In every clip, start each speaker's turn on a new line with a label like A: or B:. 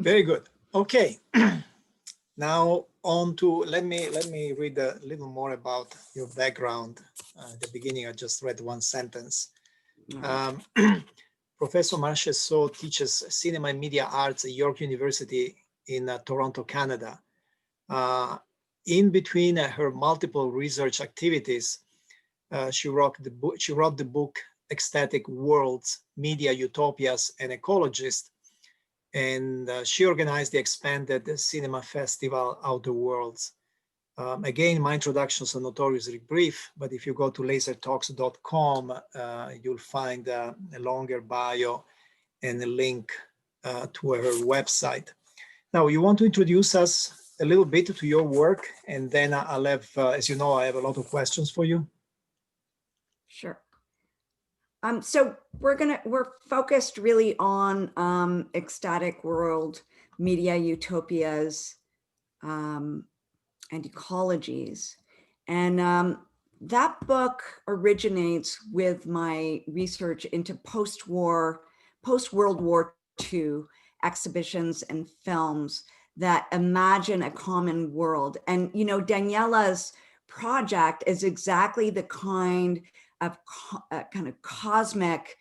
A: Very good. Okay. Now on to, let me read a little more about your background. At the beginning, I just read one sentence. Professor Marchessault teaches cinema and media arts at York University in Toronto, Canada. In between her multiple research activities, she wrote the book Ecstatic Worlds, Media, Utopias, and Ecologies. And she organized the expanded cinema festival Outer Worlds. Again, my introduction is notoriously brief, but if you go to lasertalks.com, you'll find a longer bio and a link to her website. Now, you want to introduce us a little bit to your work, and then I'll have, as you know, I have a lot of questions for you.
B: Sure. So we're focused really on Ecstatic World, Media, Utopias, and Ecologies. And that book originates with my research into post-World War II exhibitions and films that imagine a common world. And, you know, Daniela's project is exactly the kind of cosmic,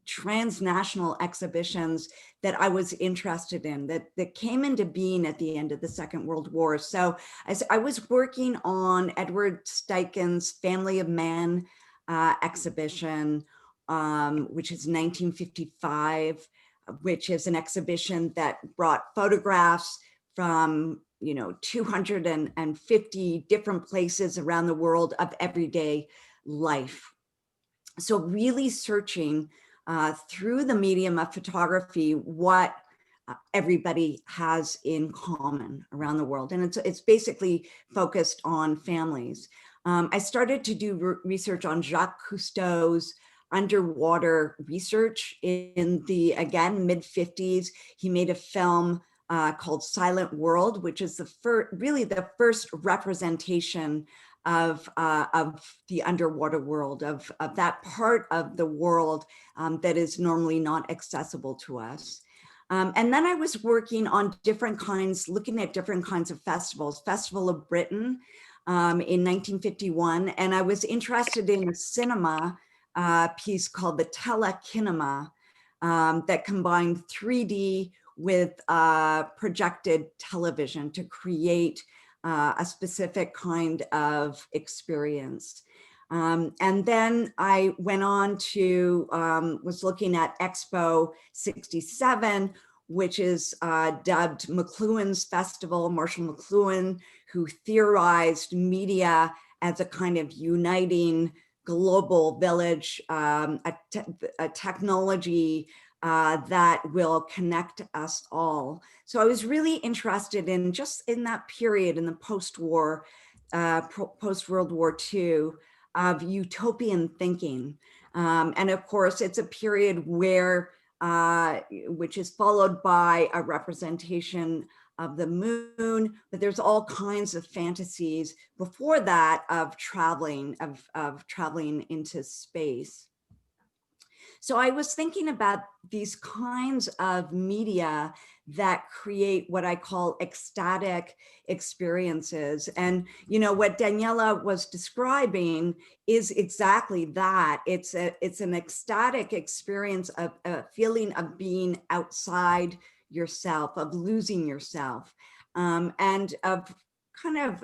B: transnational exhibitions that I was interested in, that came into being at the end of the Second World War. So as I was working on Edward Steichen's Family of Man exhibition, which is 1955, which is an exhibition that brought photographs from 250 different places around the world of everyday life. So really searching through the medium of photography what everybody has in common around the world. And it's basically focused on families. I started to do research on Jacques Cousteau's underwater research in the, again, mid-50s. He made a film called Silent World, which is really the first representation of the underwater world, of that part of the world that is normally not accessible to us. And then I was working on looking at different kinds of festivals, Festival of Britain in 1951, and I was interested in a cinema piece called the Telekinema that combined 3D with projected television to create a specific kind of experience. And then I went on to, was looking at Expo 67, which is dubbed McLuhan's Festival, Marshall McLuhan, who theorized media as a kind of uniting global village, a technology that will connect us all. So I was really interested in just in that period in the post-World War II of utopian thinking. And of course, it's a period where, which is followed by a representation of the moon, but there's all kinds of fantasies before that of traveling into space. So I was thinking about these kinds of media that create what I call ecstatic experiences. And what Daniela was describing is exactly that. It's an ecstatic experience of a feeling of being outside yourself, of losing yourself, and of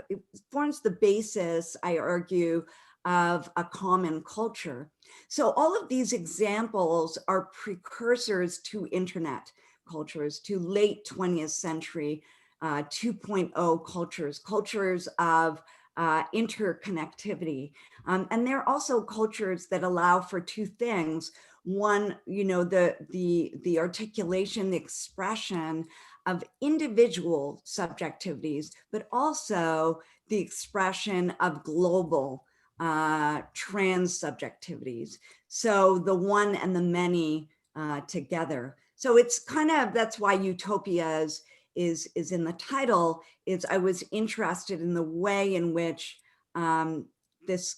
B: it forms the basis, I argue, of a common culture. So all of these examples are precursors to internet cultures, to late 20th century 2.0 cultures of interconnectivity. And they're also cultures that allow for two things. One, the articulation, the expression of individual subjectivities, but also the expression of global trans subjectivities. So the one and the many together. So it's that's why Utopias is in the title, is I was interested in the way in which this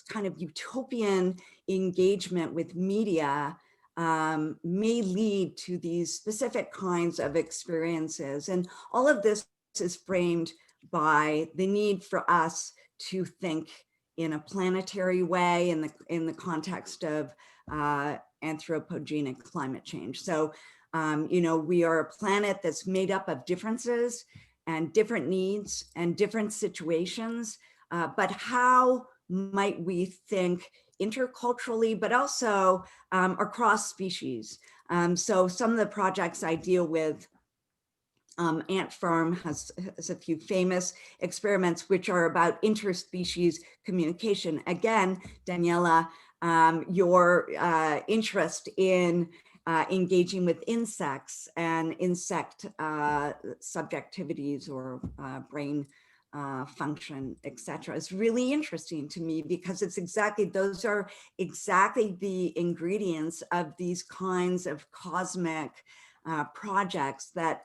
B: kind of utopian engagement with media may lead to these specific kinds of experiences. And all of this is framed by the need for us to think in a planetary way in the context of anthropogenic climate change. So, you know, we are a planet that's made up of differences and different needs and different situations, but how might we think interculturally, but also across species? So some of the projects I deal with, Ant Farm has a few famous experiments which are about interspecies communication. Again, Daniela, your interest in engaging with insects and insect subjectivities or brain function, etc., is really interesting to me, because it's exactly, those are exactly the ingredients of these kinds of cosmic projects that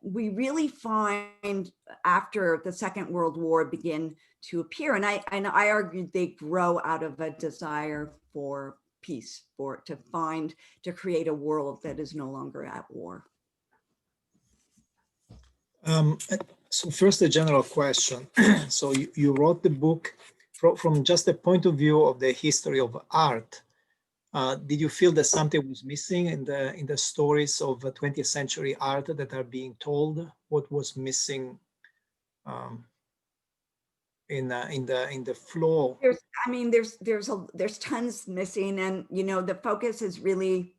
B: we really find after the Second World War begin to appear. And I argue they grow out of a desire for peace, to create a world that is no longer at war.
A: So first, a general question. So you wrote the book from just the point of view of the history of art. Did you feel that something was missing in the stories of 20th century art that are being told? What was missing in the flow?
B: There's tons missing, and you know, the focus is really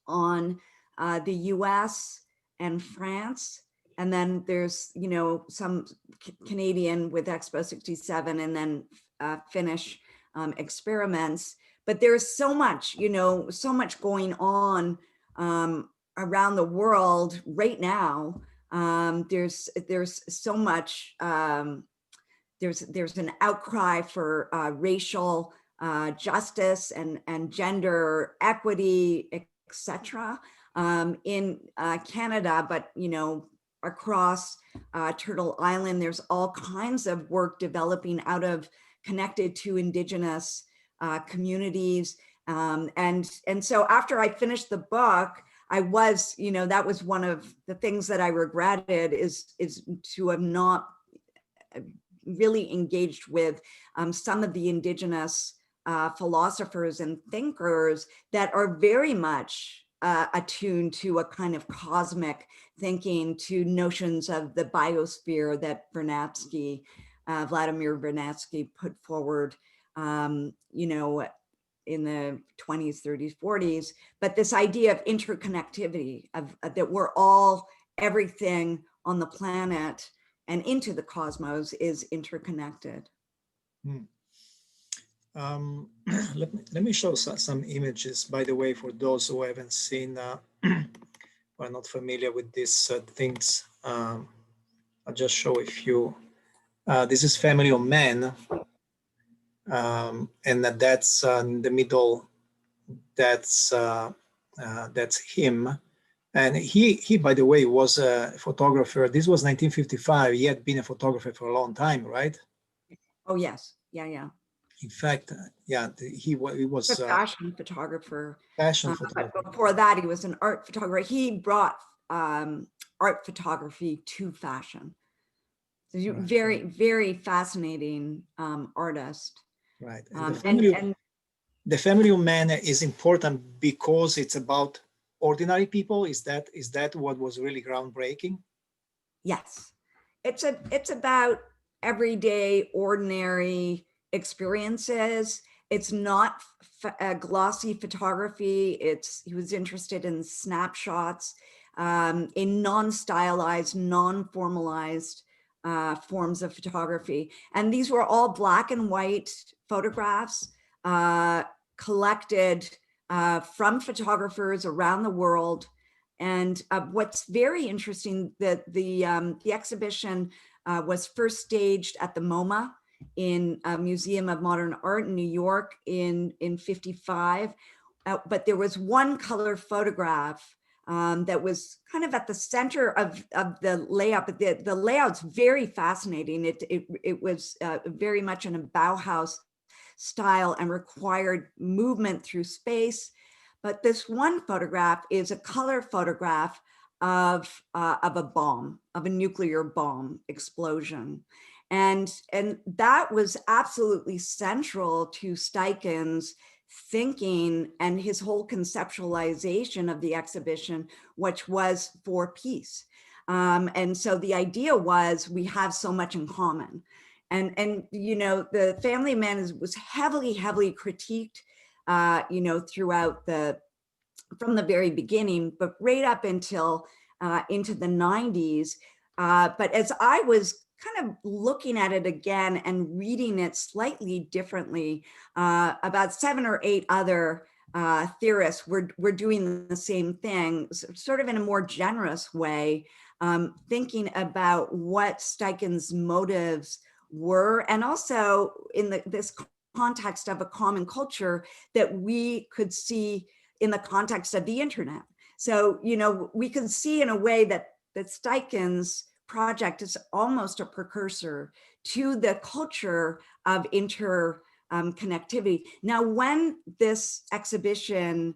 B: on the U.S. and France, and then there's, you know, some Canadian with Expo 67, and then Finnish experiments. But there's so much, you know, so much going on around the world right now. There's so much. There's an outcry for racial justice and gender equity, etc. In Canada, but you know, across Turtle Island, there's all kinds of work developing connected to Indigenous communities. And so after I finished the book, I was, you know, that was one of the things that I regretted, is to have not really engaged with some of the Indigenous philosophers and thinkers that are very much attuned to a kind of cosmic thinking, to notions of the biosphere that Vladimir Vernadsky put forward, you know, in the 20s, 30s, 40s. But this idea of interconnectivity, that we're all, everything on the planet and into the cosmos is interconnected.
A: Let me show some images, by the way, for those who haven't seen, who are not familiar with these things. I'll just show a few. This is Family of Man, and that's in the middle. That's him. And he, by the way, was a photographer. This was 1955. He had been a photographer for a long time, right?
B: Oh, yes. Yeah.
A: In fact, yeah, he was
B: a fashion photographer.
A: Fashion photographer.
B: But before that, he was an art photographer. He brought art photography to fashion. So right. Very, very fascinating artist.
A: Right. And the Family of Man is important because it's about ordinary people. Is that what was really groundbreaking?
B: Yes, it's about everyday, ordinary experiences. It's not glossy photography. He was interested in snapshots, in non-stylized, non-formalized forms of photography. And these were all black and white photographs collected from photographers around the world. And what's very interesting, that the exhibition was first staged at the MOMA in Museum of Modern Art in New York in 55. But there was one color photograph that was kind of at the center of the layout. But the layout's very fascinating. It was very much in a Bauhaus style and required movement through space. but this one photograph is a color photograph of a bomb, of a nuclear bomb explosion. And that was absolutely central to Steichen's thinking and his whole conceptualization of the exhibition, which was for peace. And so the idea was we have so much in common. And you know, the Family Man was heavily critiqued, you know, throughout from the very beginning, but right up until into the 90s. But as I was kind of looking at it again and reading it slightly differently, about 7 or 8 other theorists were doing the same thing, sort of in a more generous way, thinking about what Steichen's motives were, and also in this context of a common culture that we could see in the context of the internet. So, you know, we can see in a way that Steichen's project is almost a precursor to the culture of interconnectivity. Now, when this exhibition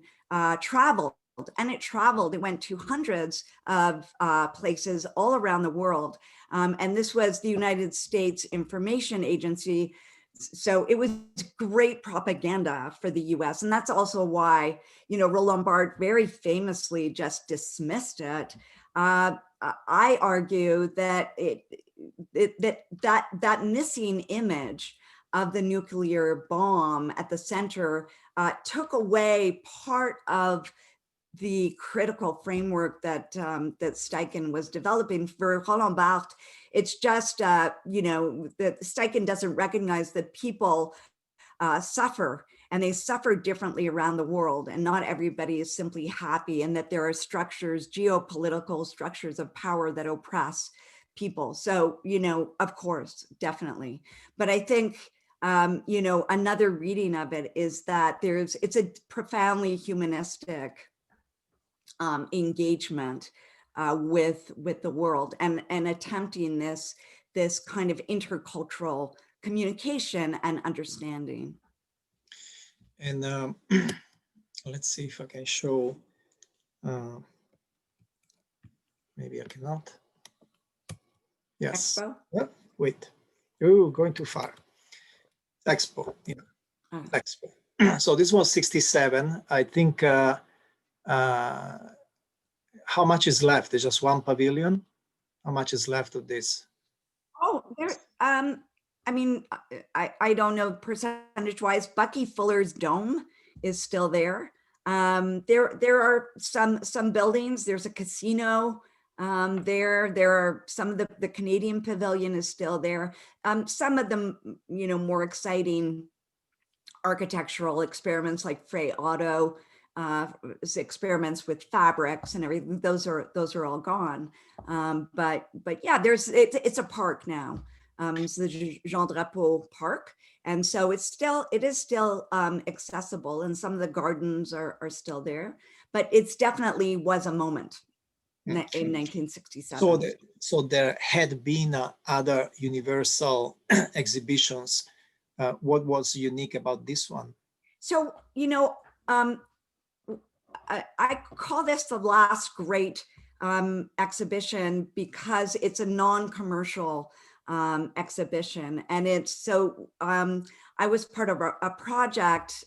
B: traveled, and it went to hundreds of places all around the world. And this was the United States Information Agency. So it was great propaganda for the US. And that's also why, you know, Roland Barthes very famously just dismissed it. I argue that that missing image of the nuclear bomb at the center took away part of the critical framework that that Steichen was developing. For Roland Barthes, it's just, you know, that Steichen doesn't recognize that people suffer, and they suffer differently around the world, and not everybody is simply happy, and that there are structures, geopolitical structures of power that oppress people. So, you know, of course, definitely. But I think, you know, another reading of it is that it's a profoundly humanistic engagement with the world, and attempting this kind of intercultural communication and understanding.
A: And let's see if I can show. Maybe I cannot. Yes.
B: Expo?
A: Wait. Oh, going too far. Expo. Yeah. Expo. So this was 67. I think. How much is left? There's just one pavilion. How much is left of this?
B: Oh, there. I mean, I don't know percentage-wise. Bucky Fuller's dome is still there. There are some buildings. There's a casino. There are some of the Canadian Pavilion is still there. Some of them, you know, more exciting architectural experiments like Frey Otto, experiments with fabrics and everything. Those are all gone. But yeah, it's a park now. It's the Jean Drapeau Park, and so it is still accessible, and some of the gardens are still there. But it's definitely was a moment in 1967.
A: So there had been other universal exhibitions. What was unique about this one? So,
B: you know, I call this the last great exhibition because it's a non-commercial exhibition, and it's so. I was part of a project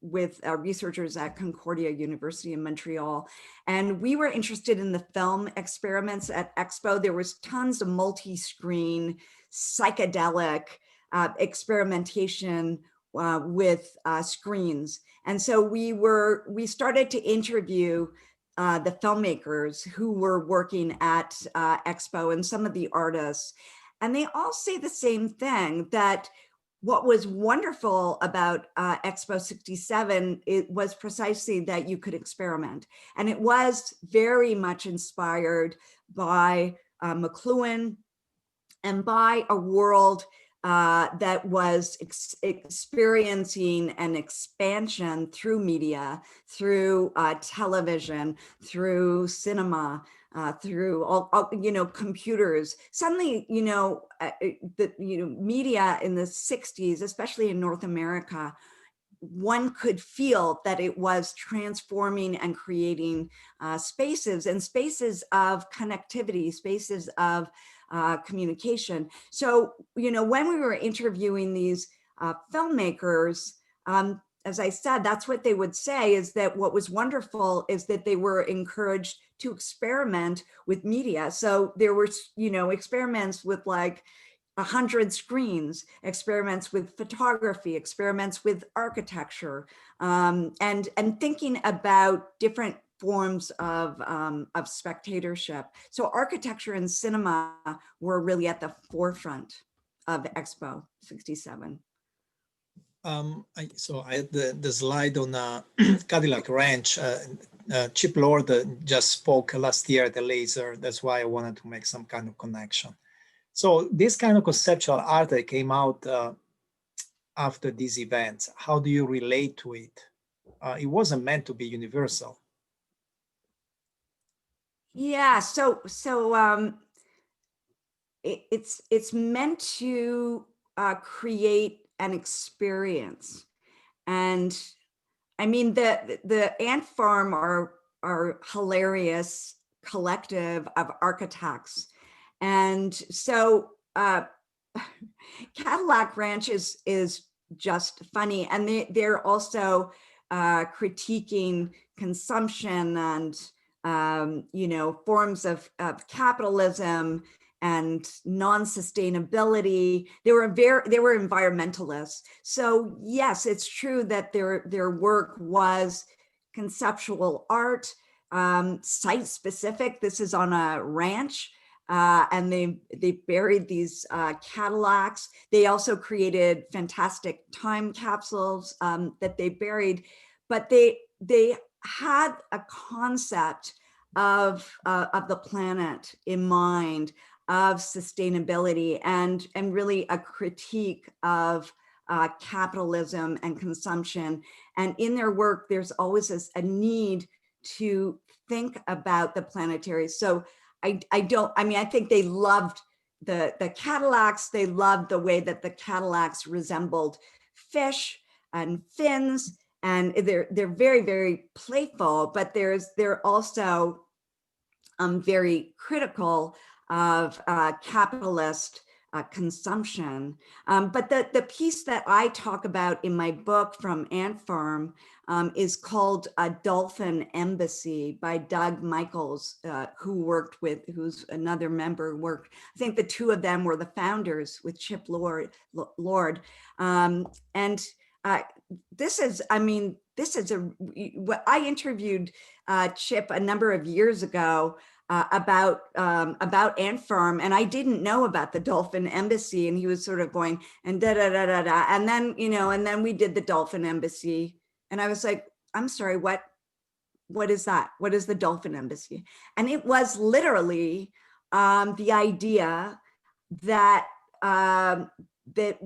B: with researchers at Concordia University in Montreal, and we were interested in the film experiments at Expo. There was tons of multi-screen psychedelic experimentation with screens. And so we started to interview the filmmakers who were working at Expo and some of the artists. And they all say the same thing, that what was wonderful about Expo 67, it was precisely that you could experiment. And it was very much inspired by McLuhan and by a world that was experiencing an expansion through media, through television, through cinema, through all, you know, computers. Suddenly, you know, media in the 60s, especially in North America, one could feel that it was transforming and creating spaces and spaces of connectivity, spaces of communication. So, you know, when we were interviewing these filmmakers, as I said, that's what they would say, is that what was wonderful is that they were encouraged to experiment with media. So there were, you know, experiments with like 100 screens, experiments with photography, experiments with architecture, and thinking about different forms of spectatorship. So architecture and cinema were really at the forefront of Expo 67.
A: I had the slide on Cadillac Ranch. Chip Lord just spoke last year at the Laser. That's why I wanted to make some kind of connection. So this kind of conceptual art that came out after these events, how do you relate to it? It wasn't meant to be universal.
B: Yeah, it's meant to create an experience. And I mean, the Ant Farm are hilarious collective of architects. And so Cadillac Ranch is just funny. And they're also critiquing consumption and, you know, forms of capitalism and non-sustainability. They were environmentalists. So yes, it's true that their work was conceptual art, site specific. This is on a ranch, and they buried these Cadillacs. They also created fantastic time capsules that they buried, but they had a concept of the planet in mind, of sustainability, and really a critique of capitalism and consumption. And in their work, there's always a need to think about the planetary. So I think they loved the Cadillacs. They loved the way that the Cadillacs resembled fish and fins, and they're very, very playful, but they're also very critical of capitalist consumption. But the piece that I talk about in my book from Ant Farm is called A Dolphin Embassy by Doug Michaels, who's another member, I think the two of them were the founders with Chip Lord. This is I interviewed Chip a number of years ago about Ant Farm, and I didn't know about the Dolphin Embassy, and he was sort of going and da da da da da, and then and then we did the Dolphin Embassy, and I was like, I'm sorry, what is that? What is the Dolphin Embassy? And it was literally the idea that that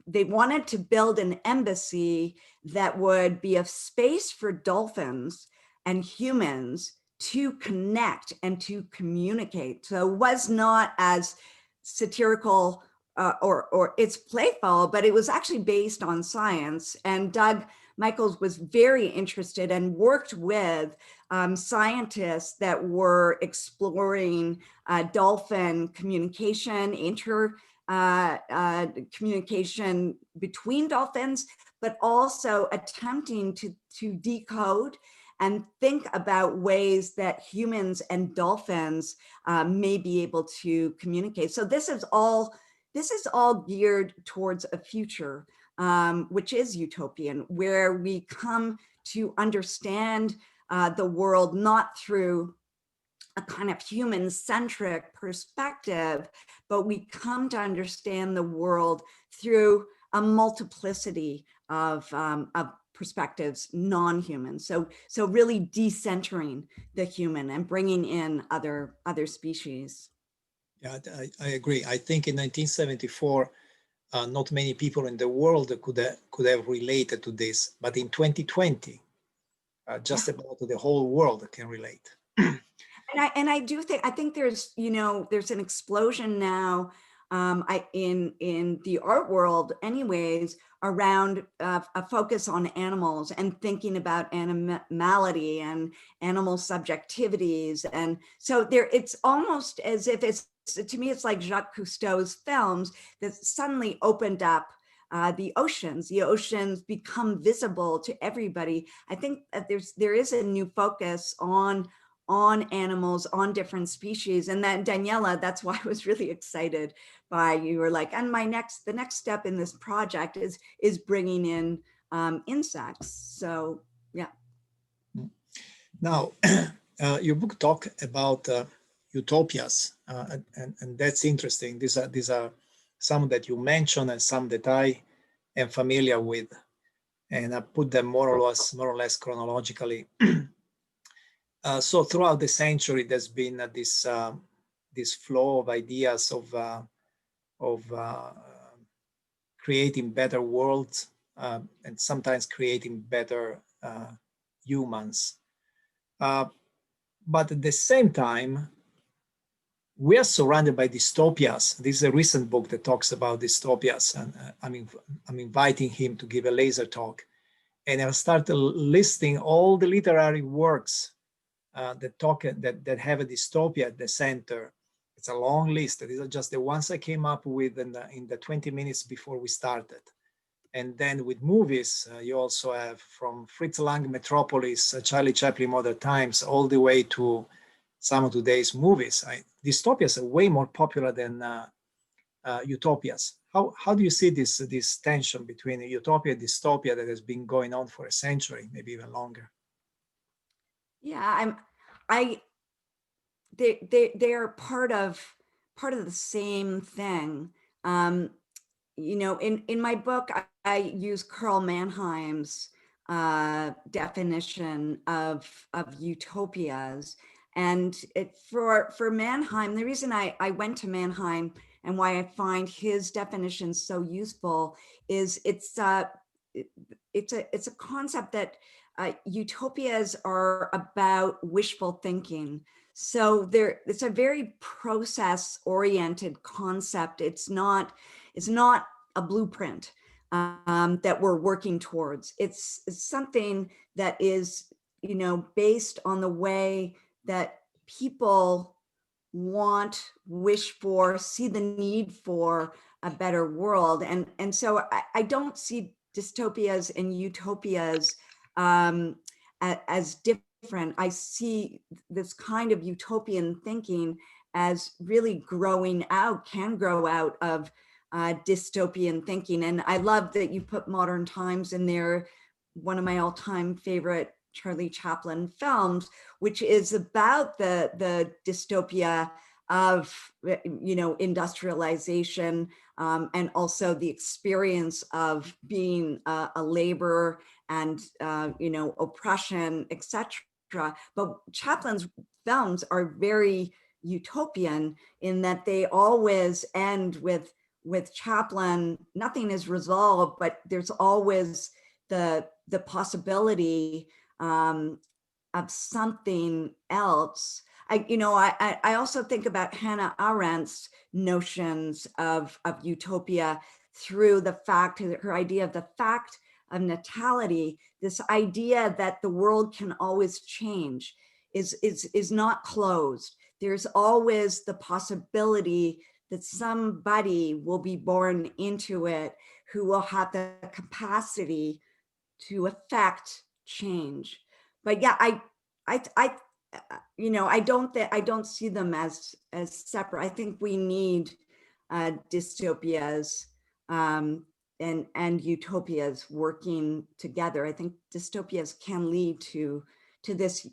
B: they wanted to build an embassy that would be a space for dolphins and humans to connect and to communicate. So it was not as satirical or it's playful, but it was actually based on science. And Doug Michaels was very interested and worked with scientists that were exploring dolphin communication, communication between dolphins, but also attempting to decode and think about ways that humans and dolphins may be able to communicate. So this is all geared towards a future which is utopian, where we come to understand the world not through a kind of human-centric perspective, but we come to understand the world through a multiplicity of perspectives, non-human. So really decentering the human and bringing in other species.
A: Yeah, I agree. I think in 1974, not many people in the world could have related to this, but in 2020, just about the whole world can relate.
B: And I think there's an explosion now in the art world anyways, around a focus on animals and thinking about animality and animal subjectivities. And so there, it's almost as if it's, to me, it's like Jacques Cousteau's films that suddenly opened up the oceans. The oceans become visible to everybody. I think that there is a new focus on animals, on different species. And that, Daniela, that's why I was really excited by, you were like, and the next step in this project is bringing in insects. So yeah.
A: Now, your book talk about utopias, and that's interesting. These are some that you mentioned and some that I am familiar with, and I put them more or less chronologically. So throughout the century, there's been this flow of ideas of creating better worlds and sometimes creating better humans. But at the same time, we are surrounded by dystopias. This is a recent book that talks about dystopias, and I'm inviting him to give a laser talk. And I started listing all the literary works that have a dystopia at the center. It's a long list. These are just the ones I came up with in the 20 minutes before we started. And then with movies, you also have from Fritz Lang, Metropolis, Charlie Chaplin, Modern Times, all the way to some of today's movies. Dystopias are way more popular than utopias. How do you see this tension between utopia and dystopia that has been going on for a century, maybe even longer?
B: Yeah, they are part of the same thing. You know, in my book, I use Karl Mannheim's definition of utopias. And for Mannheim, the reason I went to Mannheim and why I find his definition so useful is it's a concept that utopias are about wishful thinking. So it's a very process-oriented concept. It's not a blueprint that we're working towards. It's something that is, you know, based on the way that people want, wish for, see the need for a better world. And so I don't see dystopias and utopias as different. I see this kind of utopian thinking as really can grow out of dystopian thinking. And I love that you put Modern Times in there, one of my all-time favorite Charlie Chaplin films, which is about the dystopia of, you know, industrialization and also the experience of being a laborer and, you know, oppression, etc. But Chaplin's films are very utopian in that they always end with Chaplin, nothing is resolved, but there's always the possibility of something else. I also think about Hannah Arendt's notions of utopia through the fact, her idea of the fact of natality, this idea that the world can always change is not closed. There's always the possibility that somebody will be born into it who will have the capacity to affect change. But yeah, I don't see them as separate. I think we need dystopias and utopias working together. I think dystopias can lead to this,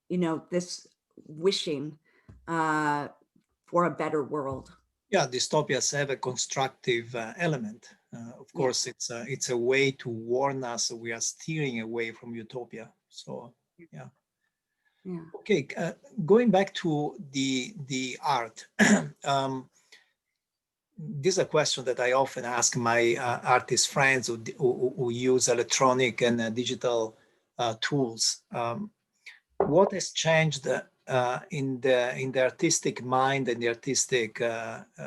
B: you know, this wishing for a better world.
A: Yeah, dystopias have a constructive element. Of course, it's a way to warn us we are steering away from utopia. So, yeah. Okay, going back to the art. This is a question that I often ask my artist friends who use electronic and digital tools. What has changed in the artistic mind and the artistic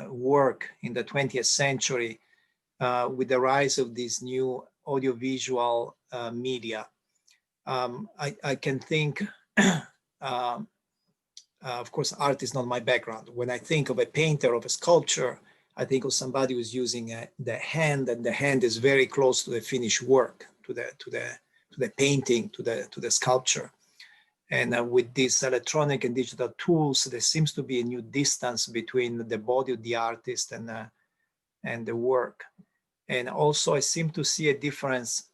A: work in the 20th century with the rise of these new audiovisual media. I can think, of course, art is not my background. When I think of a painter, of a sculpture, I think of somebody who's using the hand, and the hand is very close to the finished work, to the painting, to the sculpture. And with these electronic and digital tools, there seems to be a new distance between the body of the artist and the work. And also, I seem to see a difference,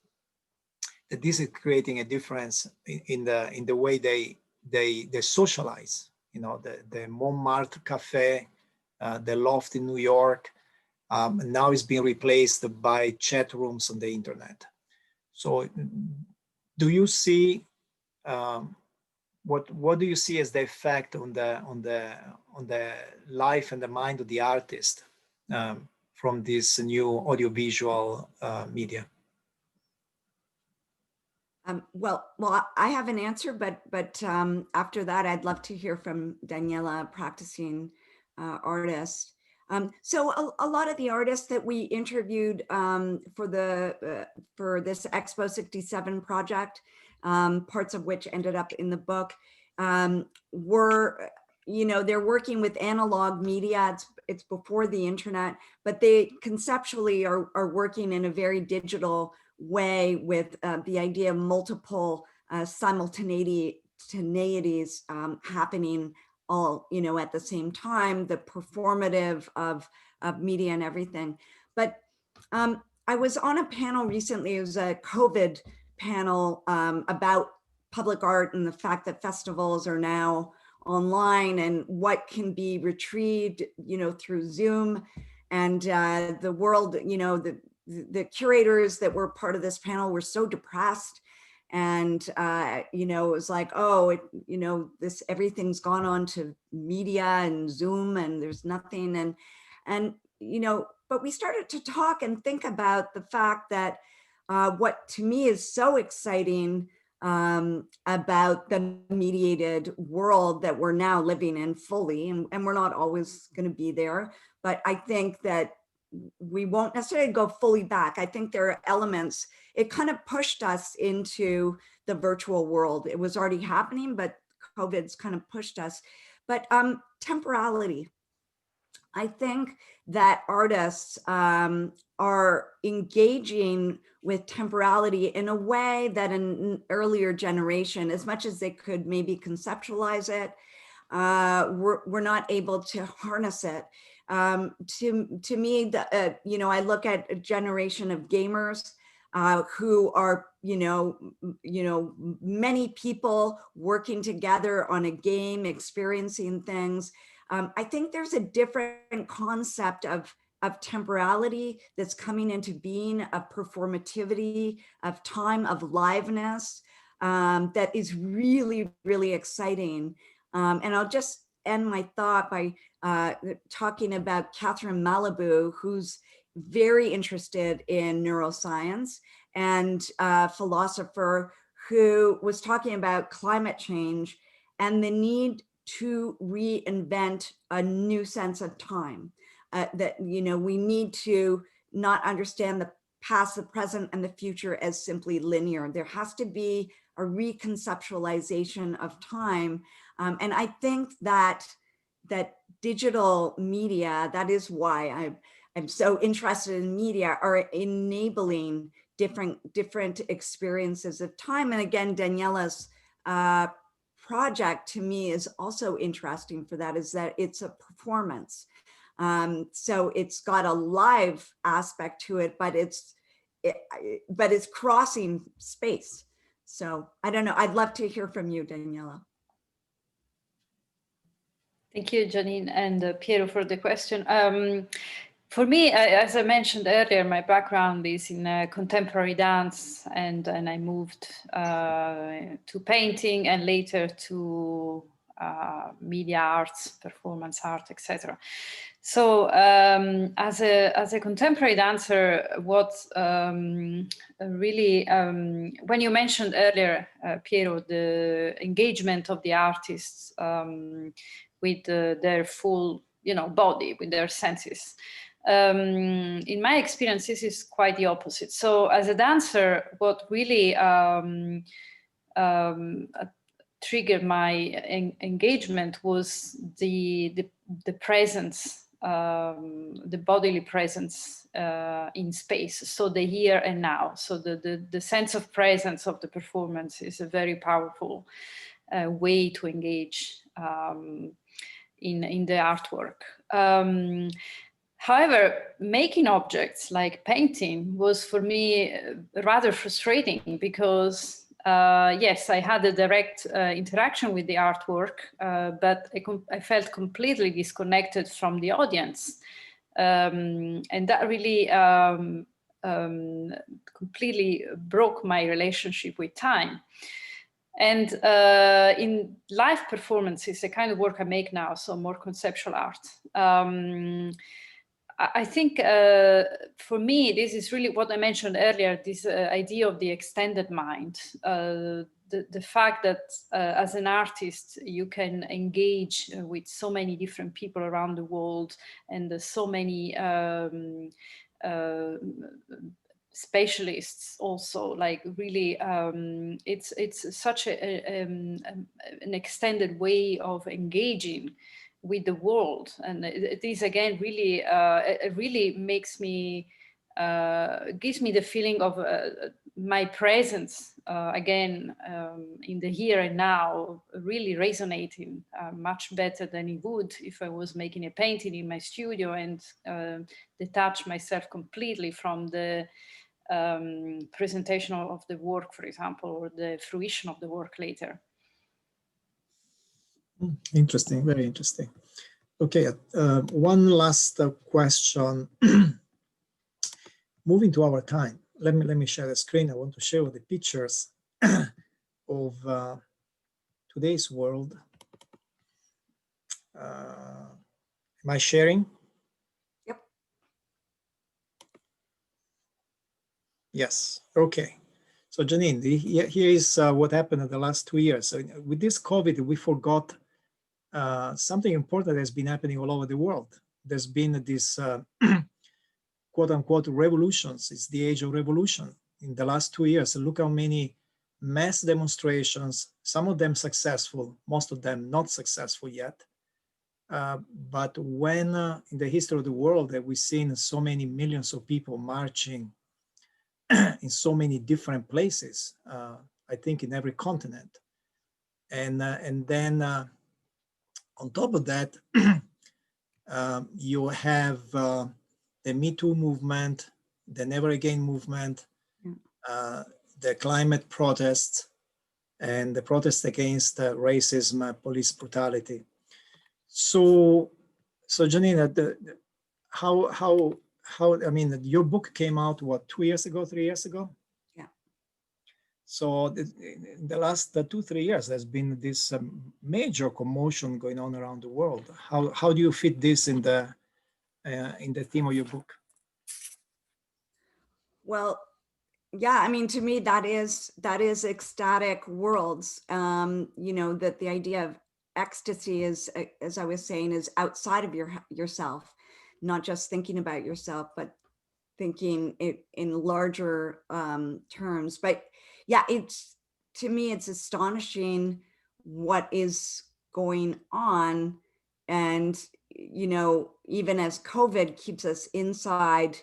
A: that this is creating a difference in the way they socialize. You know, the Montmartre Cafe, the Loft in New York, now is being replaced by chat rooms on the internet. So, do you see what do you see as the effect on the life and the mind of the artist from this new audiovisual media?
B: Well, I have an answer, but after that, I'd love to hear from Daniela, practicing artist. So a lot of the artists that we interviewed for this Expo 67 project, parts of which ended up in the book, were, you know, they're working with analog media. It's before the internet, but they conceptually are working in a very digital way with the idea of multiple simultaneities happening all, you know, at the same time, the performative of media and everything. But I was on a panel recently, it was a COVID panel about public art and the fact that festivals are now online and what can be retrieved, you know, through Zoom. And the world, you know, the curators that were part of this panel were so depressed. And, you know, it was like, oh, you know, everything's gone on to media and Zoom and there's nothing. And, you know, but we started to talk and think about the fact that what to me is so exciting about the mediated world that we're now living in fully, and we're not always going to be there, but I think that we won't necessarily go fully back. I think there are elements, it kind of pushed us into the virtual world. It was already happening, but COVID's kind of pushed us. But temporality. I think that artists are engaging with temporality in a way that an earlier generation, as much as they could maybe conceptualize it, we're not able to harness it. To me, you know, I look at a generation of gamers who are, you know, many people working together on a game, experiencing things. I think there's a different concept of temporality that's coming into being, of performativity, of time, of liveness, that is really, really exciting. And I'll just end my thought by talking about Catherine Malibu, who's very interested in neuroscience, and a philosopher who was talking about climate change and the need to reinvent a new sense of time. That, you know, we need to not understand the past, the present, and the future as simply linear. There has to be a reconceptualization of time. And I think that digital media, that is why I'm so interested in media, are enabling different experiences of time. And again, Daniela's project to me is also interesting for that, is that it's a performance. So it's got a live aspect to it, but it's crossing space. So I don't know, I'd love to hear from you, Daniela.
C: Thank you, Janine and Piero, for the question. For me, as I mentioned earlier, my background is in contemporary dance, and I moved to painting and later to media arts, performance art, etc. So as a contemporary dancer, what really, when you mentioned earlier, Piero, the engagement of the artists with their full, body, with their senses. In my experience, this is quite the opposite. So as a dancer, what really triggered my engagement was the presence, the bodily presence in space. So the here and now. So the sense of presence of the performance is a very powerful way to engage in the artwork. However, making objects like painting was for me rather frustrating because yes, I had a direct interaction with the artwork, but I felt completely disconnected from the audience. And that really completely broke my relationship with time. And in live performances, the kind of work I make now, so more conceptual art, I think for me, this is really what I mentioned earlier, this idea of the extended mind, the fact that as an artist, you can engage with so many different people around the world and so many specialists also, like really it's such an extended way of engaging with the world, and it is again really it really makes me gives me the feeling of my presence again in the here and now, really resonating much better than it would if I was making a painting in my studio and detach myself completely from the presentation of the work, for example, or the fruition of the work later.
A: Interesting, very interesting. Okay, one last question. Moving to our time, let me share the screen. I want to show the pictures of today's world. Am I sharing?
B: Yep.
A: Yes. Okay. So Janine, here is what happened in the last 2 years. So with this COVID, we forgot something important that has been happening all over the world. There's been this quote unquote revolutions. It's the age of revolution in the last 2 years. So look how many mass demonstrations, some of them successful, most of them not successful yet. But when in the history of the world that we've seen so many millions of people marching in so many different places, I think in every continent. And then on top of that, you have the Me Too movement, the Never Again movement, the climate protests, and the protests against racism, police brutality. So Janine, how I mean, your book came out what, 2 years ago, 3 years ago?
B: Yeah.
A: So in the last 2-3 years, there's been this major commotion going on around the world. How do you fit this in the theme of your book?
B: Well, yeah, I mean, to me, that is ecstatic worlds. You know, that the idea of ecstasy is, as I was saying, is outside of yourself, not just thinking about yourself, but thinking it in larger terms. But yeah, to me, it's astonishing what is going on. And, you know, even as COVID keeps us inside,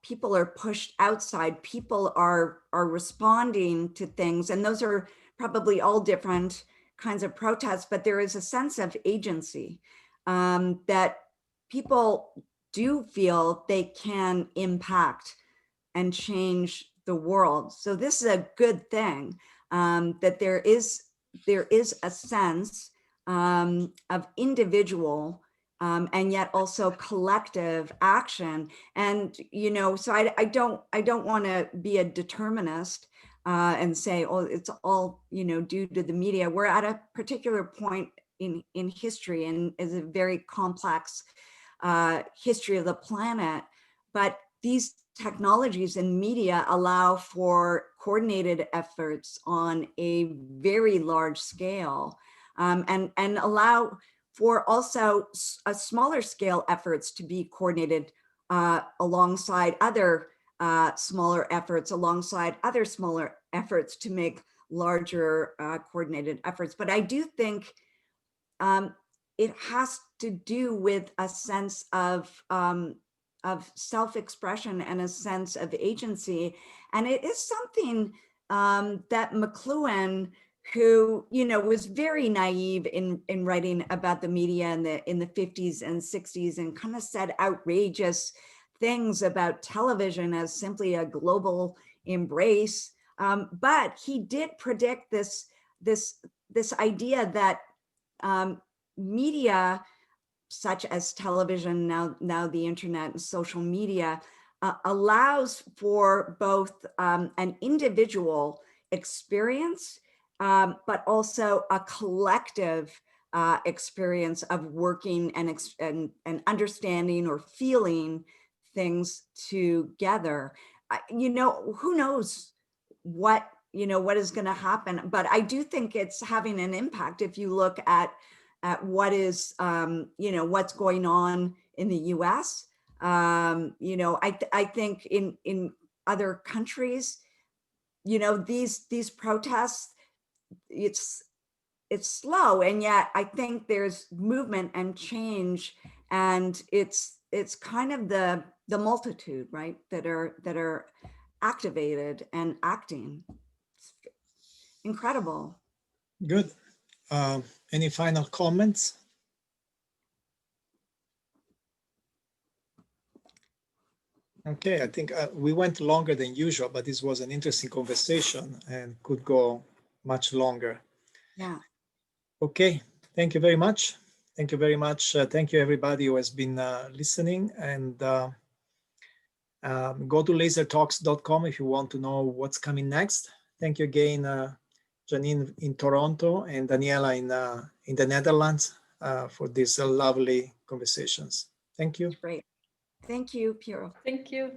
B: people are pushed outside. People are responding to things, and those are probably all different kinds of protests, but there is a sense of agency that people do feel they can impact and change the world. So this is a good thing, that there is a sense of individual and yet also collective action. And, you know, so I don't want to be a determinist, and say, oh, it's all, you know, due to the media. We're at a particular point in history, and is a very complex history of the planet. But these technologies and media allow for coordinated efforts on a very large scale, and allow for also a smaller scale efforts to be coordinated alongside other smaller efforts, alongside other smaller efforts to make larger coordinated efforts. But I do think it has to do with a sense of self-expression and a sense of agency. And it is something that McLuhan, who, you know, was very naive in writing about the media in the 50s and 60s, and kind of said outrageous things about television as simply a global embrace. But he did predict this idea that media, such as television, now the internet and social media, allows for both an individual experience, but also a collective experience of working and understanding or feeling things together. You know, who knows what, you know, what is going to happen, but I do think it's having an impact. If you look at what is, you know, what's going on in the US, you know, I think in other countries, you know, these protests, it's slow, and yet I think there's movement and change, and it's kind of the multitude, right, that are activated and acting. It's incredible.
A: Good. Any final comments? Okay, I think we went longer than usual, but this was an interesting conversation and could go much longer.
B: Yeah.
A: Okay, thank you very much. Thank you very much. Thank you everybody who has been listening, and go to lasertalks.com if you want to know what's coming next. Thank you again, Janine in Toronto and Daniela in the Netherlands for these lovely conversations. Thank you.
B: Great. Thank you, Piero.
C: Thank you.